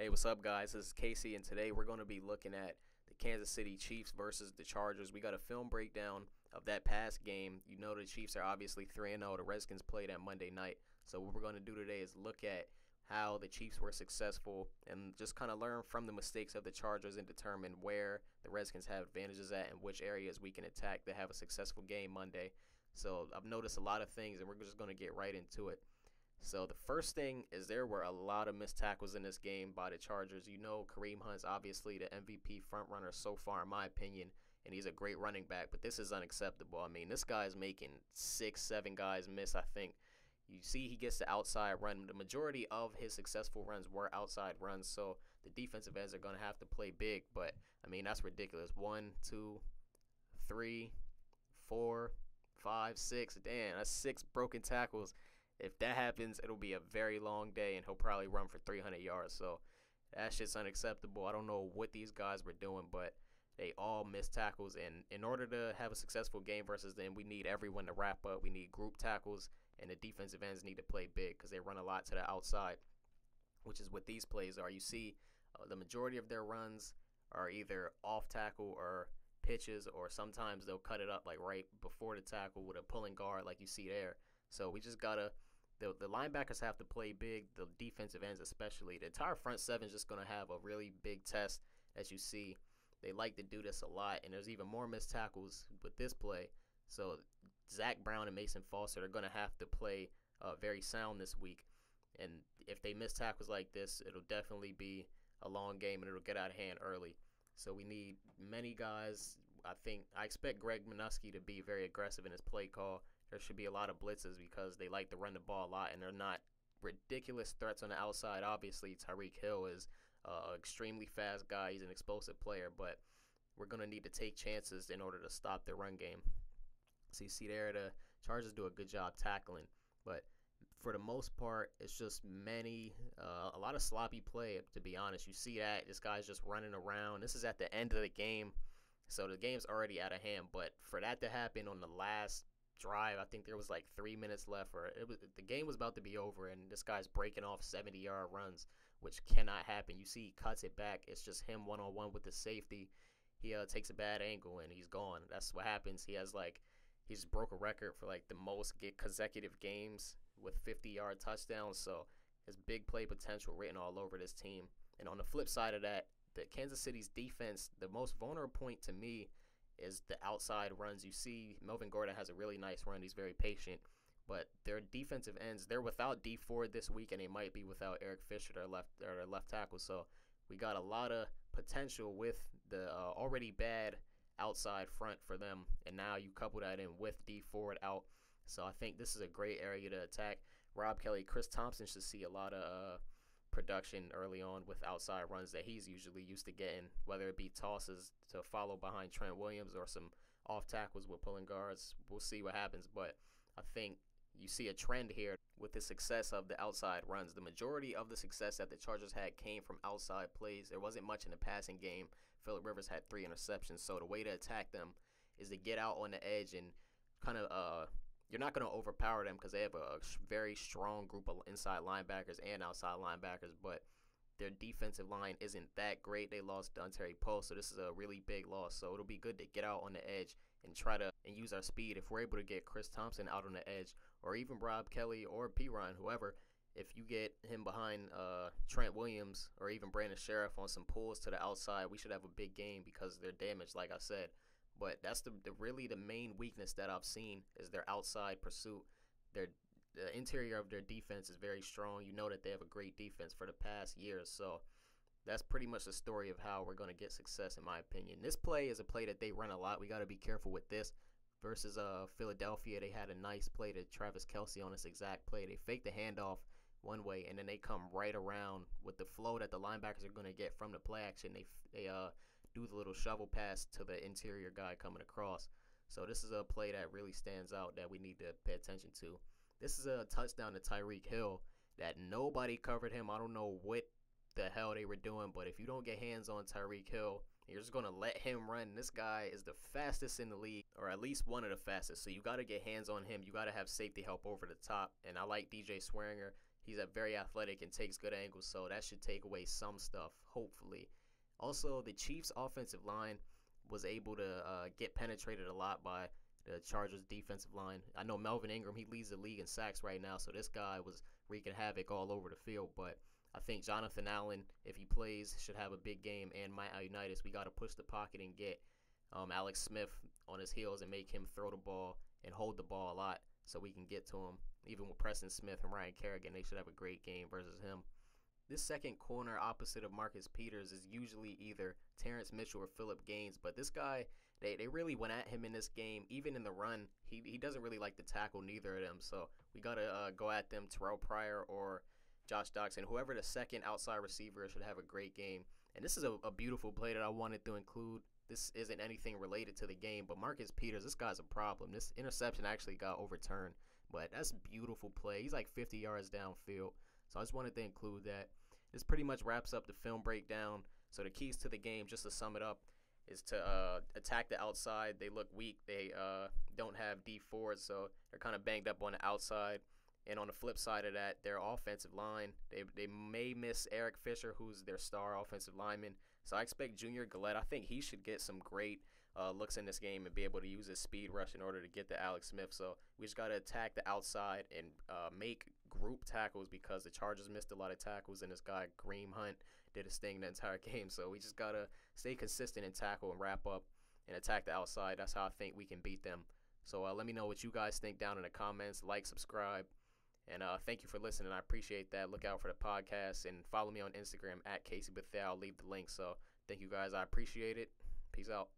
Hey, what's up, guys? This is Casey, and today we're going to be looking at the Kansas City Chiefs versus the Chargers. We got a film breakdown of that past game. You know the Chiefs are obviously 3-0. The Redskins played that Monday night. So what we're going to do today is look at how the Chiefs were successful and just kind of learn from the mistakes of the Chargers and determine where the Redskins have advantages at and which areas we can attack to have a successful game Monday. So I've noticed a lot of things, and we're just going to get right into it. So the first thing is there were a lot of missed tackles in this game by the Chargers. You know Kareem Hunt's obviously the MVP frontrunner so far, in my opinion, and he's a great running back, but this is unacceptable. I mean, this guy is making 6, 7 guys miss, I think. You see he gets the outside run. The majority of his successful runs were outside runs, so the defensive ends are going to have to play big, but, I mean, that's ridiculous. 1, 2, 3, 4, 5, 6. Damn, that's 6 broken tackles. If that happens, it'll be a very long day, and he'll probably run for 300 yards. So that shit's unacceptable. I don't know what these guys were doing, but they all missed tackles. And in order to have a successful game versus them, we need everyone to wrap up. We need group tackles, and the defensive ends need to play big because they run a lot to the outside, which is what these plays are. You see the majority of their runs are either off tackle or pitches, or sometimes they'll cut it up like right before the tackle with a pulling guard like you see there. So we just got to the linebackers have to play big, the defensive ends especially. The entire front seven is just going to have a really big test, as you see. They like to do this a lot, and there's even more missed tackles with this play. So Zach Brown and Mason Foster are going to have to play very sound this week. And if they miss tackles like this, it'll definitely be a long game, and it'll get out of hand early. So we need many guys. I expect Greg Minuski to be very aggressive in his play call. There should be a lot of blitzes because they like to run the ball a lot, and they're not ridiculous threats on the outside. Obviously, Tyreek Hill is an extremely fast guy. He's an explosive player, but we're going to need to take chances in order to stop the run game. So you see there, the Chargers do a good job tackling, but for the most part, it's just a lot of sloppy play, to be honest. You see that. This guy's just running around. This is at the end of the game, so the game's already out of hand, but for that to happen on the last drive, I think there was like 3 minutes left, or the game was about to be over, and this guy's breaking off 70-yard runs, which cannot happen. You see he cuts it back. It's just him one-on-one with the safety. He takes a bad angle, and he's gone. That's what happens. He's broke a record for like the most consecutive games with 50-yard touchdowns, so there's big play potential written all over this team. And on the flip side of that, the Kansas City's defense, the most vulnerable point to me is the outside runs. You see Melvin Gordon has a really nice run. He's very patient. But their defensive ends, they're without D Ford this week, and they might be without Eric Fisher, their left tackle. So we got a lot of potential with the already bad outside front for them. And now you couple that in with D Ford out. So I think this is a great area to attack. Rob Kelly, Chris Thompson should see a lot of production early on with outside runs that he's usually used to getting, whether it be tosses to follow behind Trent Williams or some off tackles with pulling guards. We'll see what happens, but I think you see a trend here with the success of the outside runs. The majority of the success that the Chargers had came from outside plays. There wasn't much in the passing game. Phillip Rivers had 3 interceptions, so the way to attack them is to get out on the edge and kind of you're not going to overpower them because they have a very strong group of inside linebackers and outside linebackers, but their defensive line isn't that great. They lost Dontari Poe, so this is a really big loss. So it'll be good to get out on the edge and try to use our speed. If we're able to get Chris Thompson out on the edge, or even Rob Kelly or P-Ron, whoever, if you get him behind Trent Williams or even Brandon Sheriff on some pulls to the outside, we should have a big game because they're damaged, like I said. But that's really the main weakness that I've seen is their outside pursuit. The interior of their defense is very strong. You know that they have a great defense for the past years. So that's pretty much the story of how we're going to get success, in my opinion. This play is a play that they run a lot. We got to be careful with this. Versus Philadelphia, they had a nice play to Travis Kelce on this exact play. They fake the handoff one way, and then they come right around with the flow that the linebackers are going to get from the play action. They do the little shovel pass to the interior guy coming across. So this is a play that really stands out that we need to pay attention to. This is a touchdown to Tyreek Hill that nobody covered him. I don't know what the hell they were doing, but if you don't get hands on Tyreek Hill, you're just going to let him run. This guy is the fastest in the league, or at least one of the fastest. So you got to get hands on him. You got to have safety help over the top. And I like DJ Swearinger. He's very athletic and takes good angles, so that should take away some stuff, hopefully. Also, the Chiefs' offensive line was able to get penetrated a lot by the Chargers' defensive line. I know Melvin Ingram, he leads the league in sacks right now, so this guy was wreaking havoc all over the field. But I think Jonathan Allen, if he plays, should have a big game. And Mike Unitas, we got to push the pocket and get Alex Smith on his heels and make him throw the ball and hold the ball a lot so we can get to him. Even with Preston Smith and Ryan Kerrigan, they should have a great game versus him. This second corner opposite of Marcus Peters is usually either Terrence Mitchell or Phillip Gaines, but this guy, they really went at him in this game. Even in the run, he doesn't really like to tackle neither of them, so we got to go at them. Terrell Pryor or Josh Doctson, whoever the second outside receiver should have a great game. And this is a beautiful play that I wanted to include. This isn't anything related to the game, but Marcus Peters, this guy's a problem. This interception actually got overturned, but that's a beautiful play. He's like 50 yards downfield, so I just wanted to include that. This pretty much wraps up the film breakdown. So the keys to the game, just to sum it up, is to attack the outside. They look weak. They don't have D forwards, so they're kind of banged up on the outside. And on the flip side of that, their offensive line, they may miss Eric Fisher, who's their star offensive lineman. So I expect Junior Gillette, I think he should get some great looks in this game and be able to use his speed rush in order to get to Alex Smith. So we just got to attack the outside and make group tackles because the Chargers missed a lot of tackles, and this guy, Kareem Hunt, did his thing the entire game. So we just got to stay consistent and tackle and wrap up and attack the outside. That's how I think we can beat them. So let me know what you guys think down in the comments. Like, subscribe. And thank you for listening. I appreciate that. Look out for the podcast and follow me on Instagram at Casey Bethel. I'll leave the link. So thank you guys. I appreciate it. Peace out.